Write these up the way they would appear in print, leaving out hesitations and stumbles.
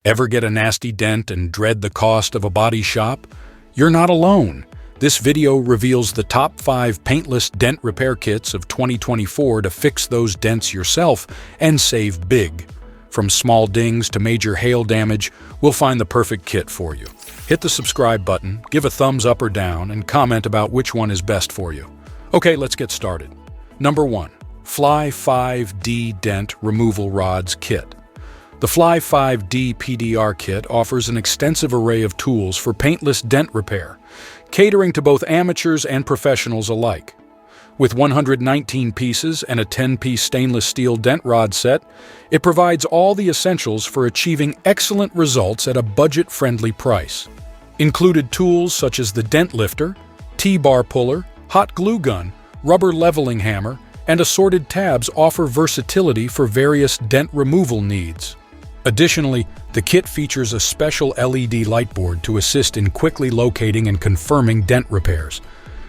Ever get a nasty dent and dread the cost of a body shop? You're not alone. This video reveals the top 5 paintless dent repair kits of 2024 to fix those dents yourself and save big. From small dings to major hail damage, we'll find the perfect kit for you. Hit the subscribe button, give a thumbs up or down, and comment about which one is best for you. Okay, let's get started. Number 1. Fly 5D Dent Removal Rods Kit. The Fly 5D PDR kit offers an extensive array of tools for paintless dent repair, catering to both amateurs and professionals alike. With 119 pieces and a 10-piece stainless steel dent rod set, it provides all the essentials for achieving excellent results at a budget-friendly price. Included tools such as the dent lifter, T-bar puller, hot glue gun, rubber leveling hammer, and assorted tabs offer versatility for various dent removal needs. Additionally, the kit features a special LED light board to assist in quickly locating and confirming dent repairs.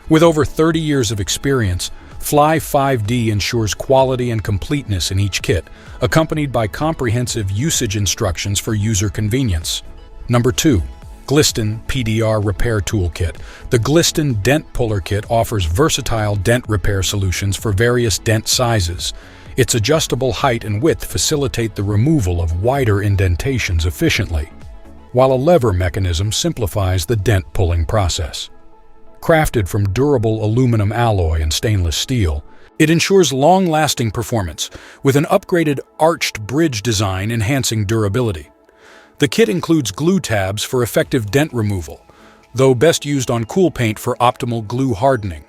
With over 30 years of experience, Fly 5D ensures quality and completeness in each kit, accompanied by comprehensive usage instructions for user convenience. Number 2. GLISTON PDR Repair Toolkit. The GLISTON Dent Puller Kit offers versatile dent repair solutions for various dent sizes. Its adjustable height and width facilitate the removal of wider indentations efficiently, while a lever mechanism simplifies the dent pulling process. Crafted from durable aluminum alloy and stainless steel, it ensures long-lasting performance, with an upgraded arched bridge design enhancing durability. The kit includes glue tabs for effective dent removal, though best used on cool paint for optimal glue hardening.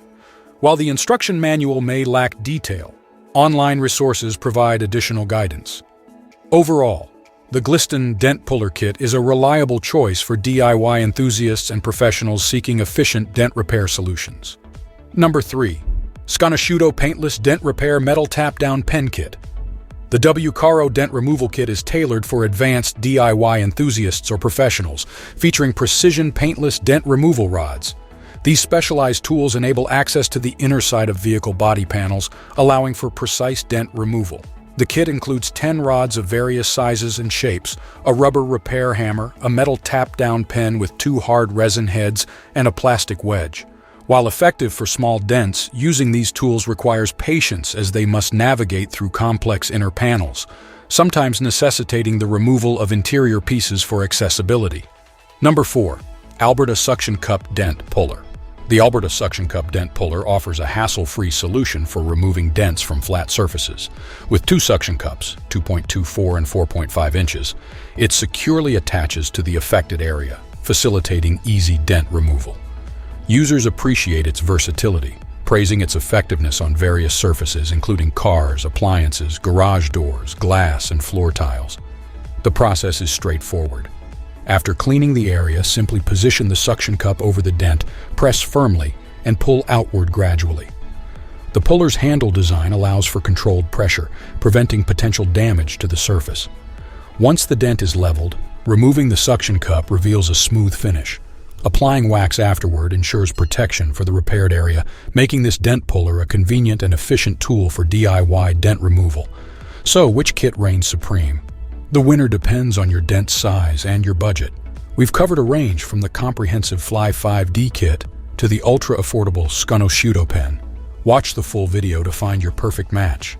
While the instruction manual may lack detail, online resources provide additional guidance. Overall, the GLISTON Dent Puller Kit is a reliable choice for DIY enthusiasts and professionals seeking efficient dent repair solutions. Number 3. Sconosciuto Paintless Dent Repair Metal Tap-Down Pen Kit. The W-Caro Dent Removal Kit is tailored for advanced DIY enthusiasts or professionals, featuring precision paintless dent removal rods. These specialized tools enable access to the inner side of vehicle body panels, allowing for precise dent removal. The kit includes 10 rods of various sizes and shapes, a rubber repair hammer, a metal tap-down pen with 2 hard resin heads, and a plastic wedge. While effective for small dents, using these tools requires patience as they must navigate through complex inner panels, sometimes necessitating the removal of interior pieces for accessibility. Number 4. Albrta Suction Cup Dent Puller. The Albrta Suction Cup Dent Puller offers a hassle-free solution for removing dents from flat surfaces. With 2 suction cups, 2.24 and 4.5 inches, it securely attaches to the affected area, facilitating easy dent removal. Users appreciate its versatility, praising its effectiveness on various surfaces including cars, appliances, garage doors, glass, and floor tiles. The process is straightforward. After cleaning the area, simply position the suction cup over the dent, press firmly, and pull outward gradually. The puller's handle design allows for controlled pressure, preventing potential damage to the surface. Once the dent is leveled, removing the suction cup reveals a smooth finish. Applying wax afterward ensures protection for the repaired area, making this dent puller a convenient and efficient tool for DIY dent removal. So, which kit reigns supreme? The winner depends on your dent size and your budget. We've covered a range from the comprehensive Fly 5D kit to the ultra-affordable Sconosciuto pen. Watch the full video to find your perfect match.